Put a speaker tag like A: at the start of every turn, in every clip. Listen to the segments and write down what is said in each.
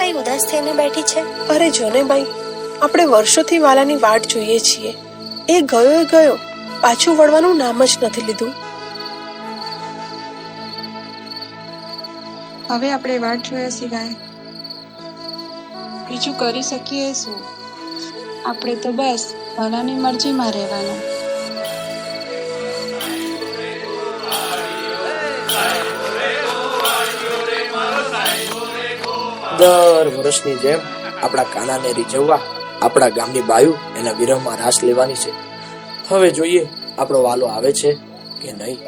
A: કઈ ઉદાસ થઈને બેઠી છે?
B: અરે જોને બાઈ, આપણે વર્ષોથી વાલાની વાટ જોઈએ છીએ. એ ગયો પાછું વળવાનું નામ જ નથી લીધું.
C: હવે આપણે વાટ જોયા સિવાય બીજું કરી શકીએ શું? આપણે તો બસ વાલાની મરજીમાં રહેવાનું.
D: દર વર્ષની જેમ આપણા કાનાને રીઝવવા આપણા ગામની બાયુ એના વિરહમાં રાસ લેવાની છે. હવે જોઈએ આપણો વાલો આવે છે કે નહીં.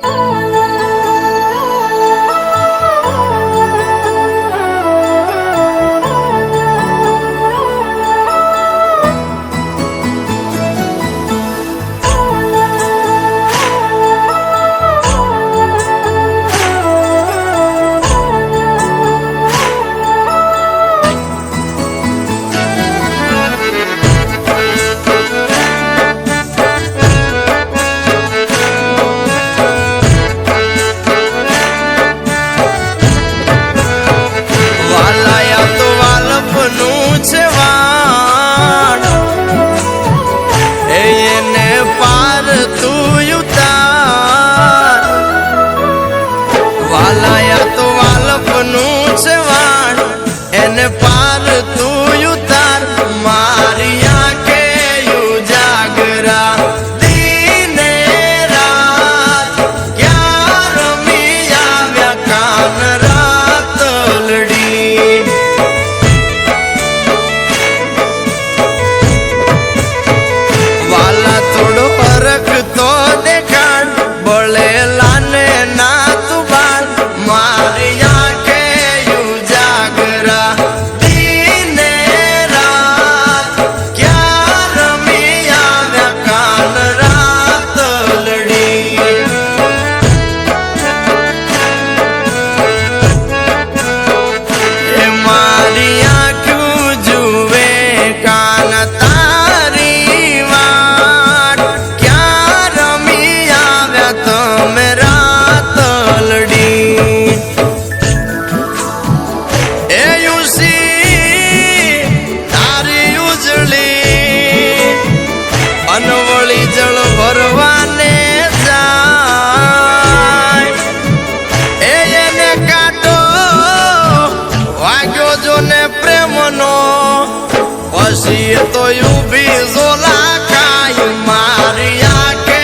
E: પછી તો ઊભી ઝોલા કાય મારી આંખે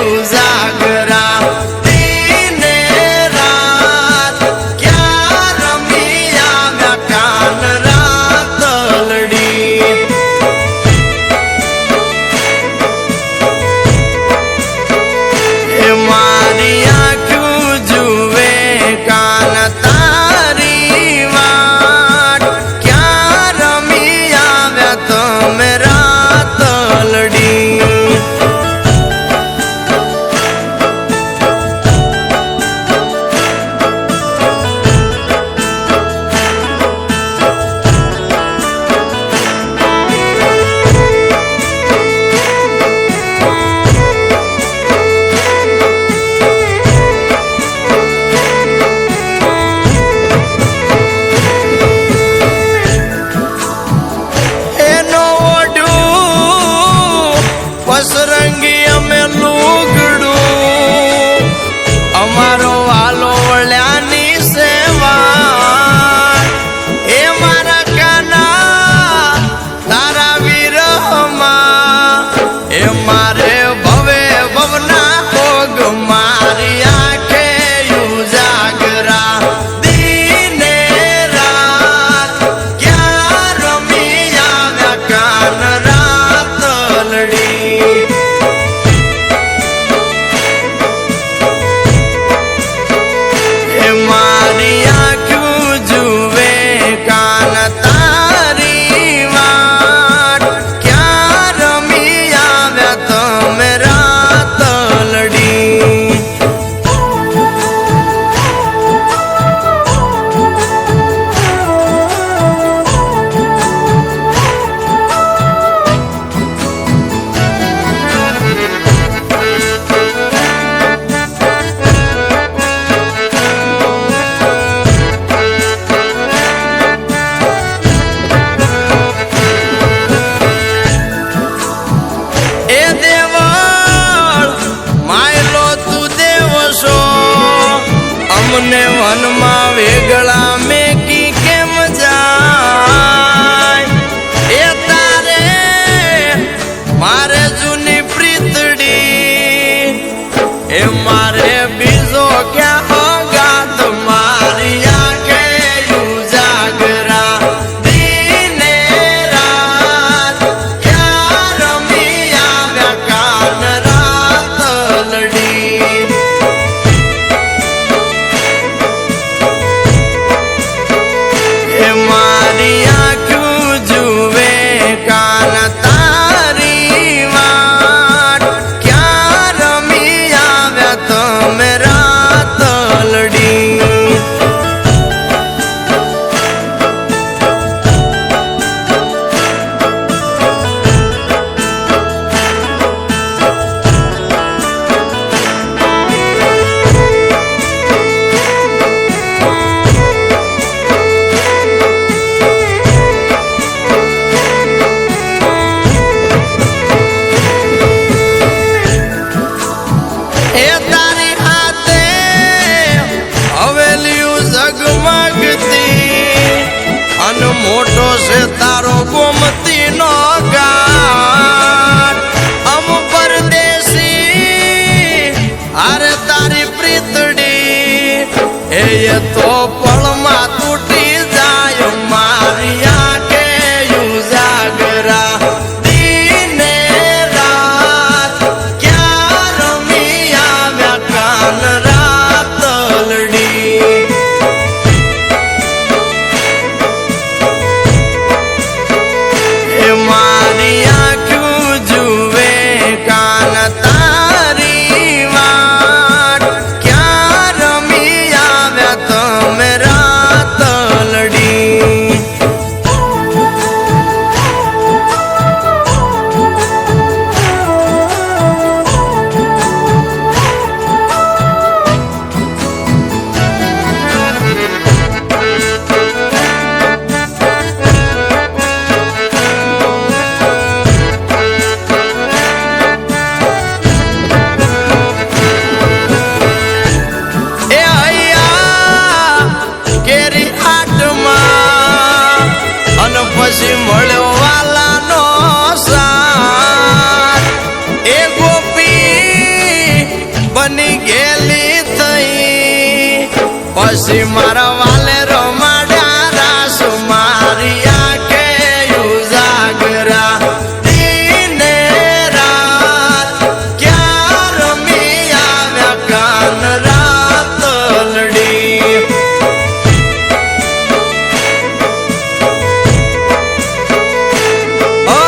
E: ઉજાગરા દિને રાત ક્યાં રમી આવ્યા કાન રાતલડી. એ મારી આંખું જુએ કાન તારી વાત ક્યાં રમી આવ્યા તમે રાત પછી મારા વાલે રમાડ્યા રાસ મારી આંખે ઉજાગરા દિને રાત ક્યાં રમી આવ્યા કાન રાતલડી ઓ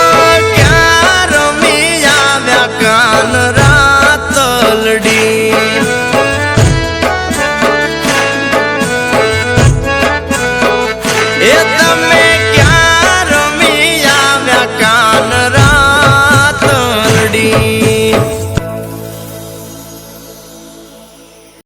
E: ક્યાં રમી આવ્યા કાન રાતલડી એ તમે